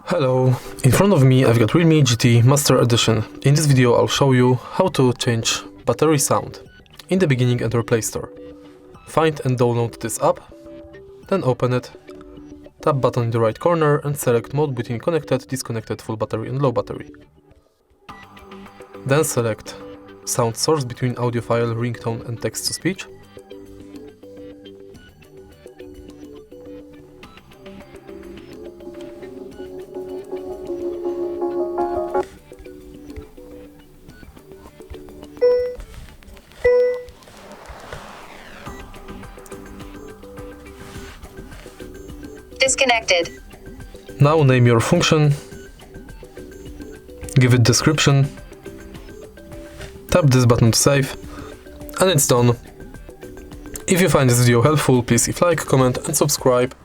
Hello, in front of me I've got Realme GT Master Edition. In this video I'll show you how to change battery sound. In the beginning, enter Play Store. Find and download this app, then open it, tap button in the right corner and select mode between connected, disconnected, full battery and low battery. Then select sound source between audio file, ringtone and text to speech. Disconnected. Now name your function, give it description, tap this button to save, and it's done. If you find this video helpful, please leave like, comment and subscribe.